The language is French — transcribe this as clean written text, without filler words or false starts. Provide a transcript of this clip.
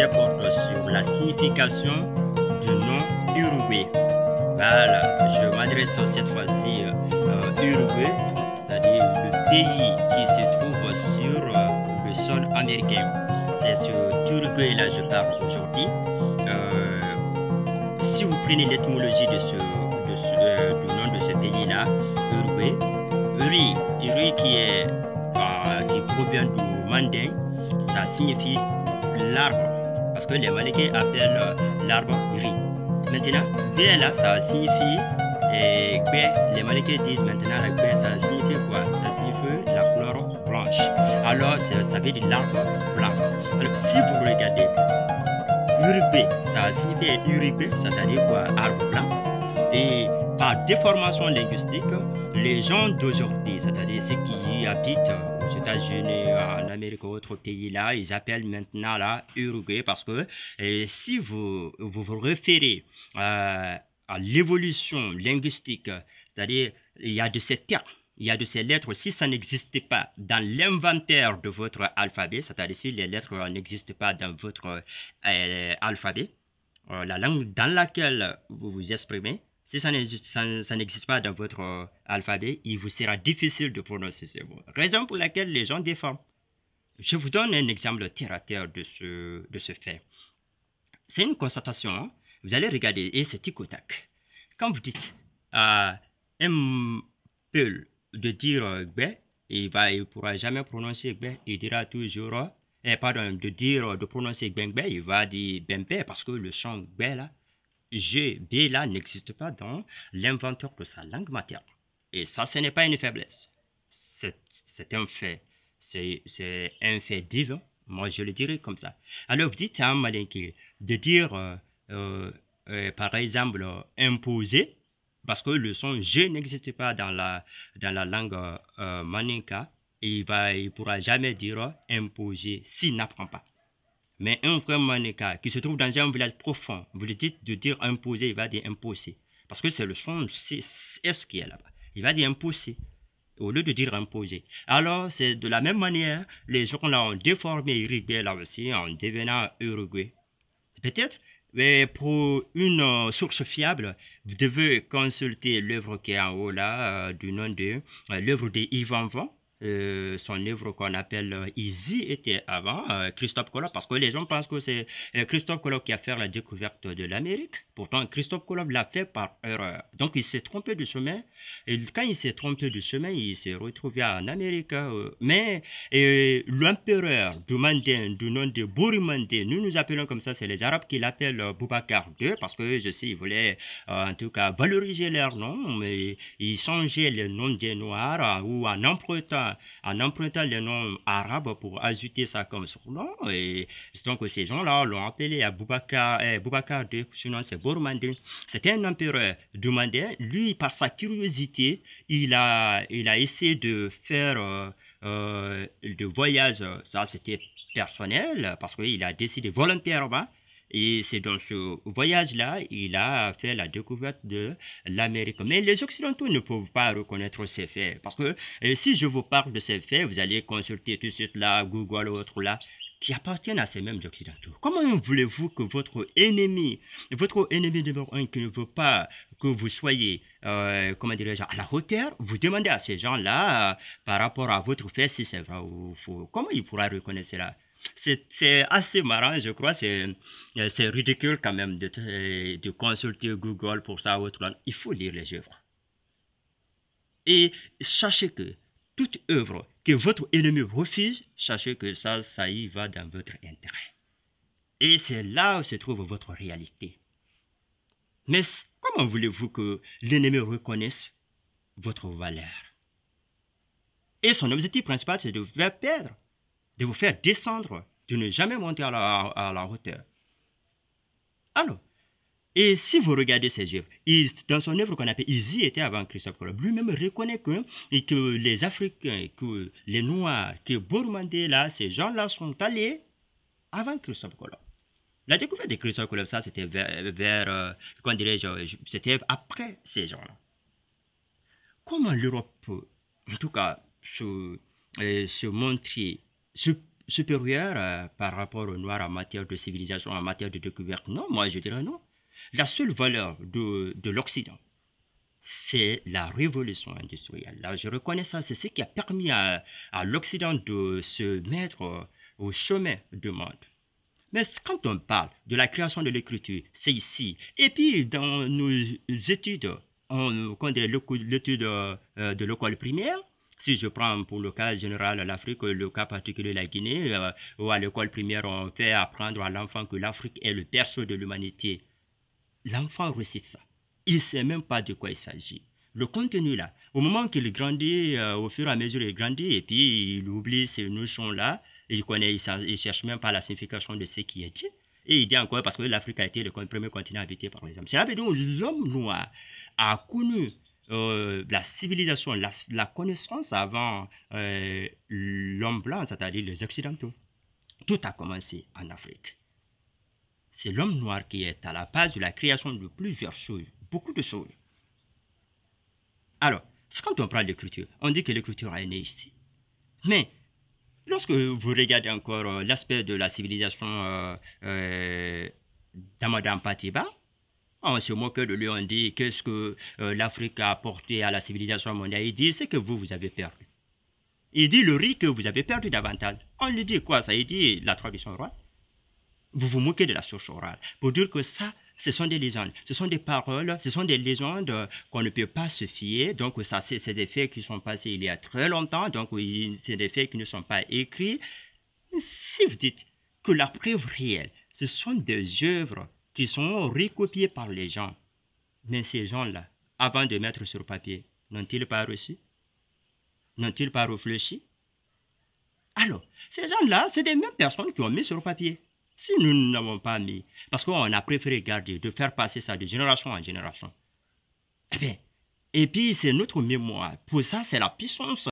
sujet porte sur la signification du nom Uruguay. Voilà, je m'adresse cette fois-ci Uruguay, c'est-à-dire le pays qui se trouve sur le sol américain. C'est sur Uruguay là je parle aujourd'hui. Si vous prenez l'étymologie du nom de ce pays-là, Uruguay, Uri qui provient du mandin, ça signifie l'arbre, parce que les Malinké appellent l'arbre Uri. Maintenant, B là, ça signifie B. Les Malinké disent maintenant la B, ça signifie quoi? Ça signifie la couleur blanche. Alors, ça veut dire l'arbre blanc. Alors, si vous regardez, Uruguay, ça signifie Uruguay, c'est-à-dire quoi? Arbre blanc. Et par déformation linguistique, les gens d'aujourd'hui, c'est-à-dire ceux qui habitent aux États-Unis, en Amérique ou autres pays là, ils appellent maintenant là Uruguay parce que si vous vous référez à l'évolution linguistique, c'est-à-dire il y a de ces termes, il y a de ces lettres, si ça n'existe pas dans l'inventaire de votre alphabet, c'est-à-dire si les lettres n'existent pas dans votre alphabet, la langue dans laquelle vous vous exprimez, si ça n'existe pas dans votre alphabet, il vous sera difficile de prononcer ce mot. Raison pour laquelle les gens déforment. Je vous donne un exemple terre à terre de ce fait. C'est une constatation. Hein? Vous allez regarder et c'est tic au tac. Quand vous dites à un peu de dire B, il ne pourra jamais prononcer B. Il dira toujours, de prononcer Bengbe, il va dire Bembe parce que le son B là, B là n'existe pas dans l'inventeur de sa langue maternelle. Et ça, ce n'est pas une faiblesse. C'est un fait. C'est un fait divin. Moi, je le dirais comme ça. Alors, vous dites à un Malinké de dire, par exemple, imposer, parce que le son G n'existe pas dans la langue Maninka, et il ne pourra jamais dire imposer s'il n'apprend pas. Mais un vrai Maninka qui se trouve dans un village profond, vous lui dites de dire imposer, il va dire imposer. Parce que c'est le son S qui est là-bas. Il va dire imposer au lieu de dire imposer. Alors, c'est de la même manière, les gens là ont déformé Uruguay là aussi en devenant Uruguay. Peut-être, mais pour une source fiable, vous devez consulter l'œuvre qui est en haut là, du nom de l'œuvre de Yvan Van. Son œuvre qu'on appelle Easy était avant Christophe Colomb, parce que les gens pensent que c'est Christophe Colomb qui a fait la découverte de l'Amérique. Pourtant, Christophe Colomb l'a fait par erreur. Donc, il s'est trompé de chemin. Et quand il s'est trompé de chemin, il s'est retrouvé en Amérique. Mais l'empereur du Mandin, du nom de Borimandé, nous appelons comme ça, c'est les Arabes qui l'appellent Boubacar II, parce que je sais, ils voulaient en tout cas valoriser leur nom, mais ils changeaient le nom des Noirs ou en empruntant les noms arabes pour ajouter ça comme surnom. Et donc ces gens-là l'ont appelé à Boubacar II, sinon c'est Bormandin. C'était un empereur du Mandin. Lui, par sa curiosité, il a essayé de faire de voyage. Ça, c'était personnel, parce qu'il a décidé volontairement. Et c'est dans ce voyage-là, il a fait la découverte de l'Amérique. Mais les Occidentaux ne peuvent pas reconnaître ces faits. Parce que si je vous parle de ces faits, vous allez consulter tout de suite là, Google ou autre là, qui appartiennent à ces mêmes Occidentaux. Comment voulez-vous que votre ennemi numéro un qui ne veut pas que vous soyez, comment dirais-je, à la hauteur, vous demandez à ces gens-là, par rapport à votre fait, si c'est vrai ou faux, comment il pourra reconnaître cela? C'est assez marrant, je crois. C'est ridicule quand même de consulter Google pour ça ou autre. Il faut lire les œuvres. Et sachez que toute œuvre que votre ennemi refuse, sachez que ça y va dans votre intérêt. Et c'est là où se trouve votre réalité. Mais comment voulez-vous que l'ennemi reconnaisse votre valeur? Et son objectif principal, c'est de vous faire perdre, de vous faire descendre, de ne jamais monter à la hauteur. Alors, et si vous regardez ses œuvres, dans son œuvre qu'on appelle Easy était avant Christophe Colomb, lui-même reconnaît que les Africains, que les Noirs, que Bormandé, là, ces gens-là sont allés avant Christophe Colomb. La découverte de Christophe Colomb, ça, c'était comment dirais-je, c'était après ces gens-là. Comment l'Europe peut, en tout cas, se montrer, supérieur par rapport aux Noirs en matière de civilisation, en matière de découverte. Non, moi je dirais non. La seule valeur de l'Occident, c'est la révolution industrielle. Là, je reconnais ça, c'est ce qui a permis à l'Occident de se mettre au sommet du monde. Mais quand on parle de la création de l'écriture, c'est ici. Et puis, dans nos études, l'étude de l'école primaire, si je prends pour le cas général l'Afrique, le cas particulier la Guinée, où à l'école primaire, on fait apprendre à l'enfant que l'Afrique est le berceau de l'humanité. L'enfant récite ça. Il ne sait même pas de quoi il s'agit. Le contenu là, au moment qu'il grandit, au fur et à mesure il grandit, et puis il oublie ces notions-là, il ne cherche même pas la signification de ce qui est dit. Et il dit encore parce que l'Afrique a été le premier continent habité par les hommes. Cela veut dire que l'homme noir a connu la civilisation, la connaissance avant l'homme blanc, c'est-à-dire les Occidentaux. Tout a commencé en Afrique. C'est l'homme noir qui est à la base de la création de plusieurs choses, beaucoup de choses. Alors, c'est quand on parle d'écriture, on dit que l'écriture est née ici. Mais, lorsque vous regardez encore l'aspect de la civilisation d'Amadou Patiba, on se moque de lui, on dit qu'est-ce que l'Afrique a apporté à la civilisation mondiale. Il dit, c'est que vous avez perdu. Il dit le riz que vous avez perdu davantage. On lui dit quoi ça? Il dit la tradition orale. Vous vous moquez de la source orale pour dire que ça, ce sont des légendes, ce sont des paroles, ce sont des légendes qu'on ne peut pas se fier. Donc, ça, c'est des faits qui sont passés il y a très longtemps. Donc, c'est des faits qui ne sont pas écrits. Si vous dites que la preuve réelle, ce sont des œuvres qui sont recopiées par les gens, mais ces gens-là, avant de mettre sur papier, n'ont-ils pas reçu? N'ont-ils pas réfléchi? Alors, ces gens-là, c'est des mêmes personnes qui ont mis sur papier. Si nous n'avons pas mis, parce qu'on a préféré garder, de faire passer ça de génération en génération, eh bien, et puis c'est notre mémoire. Pour ça, c'est la puissance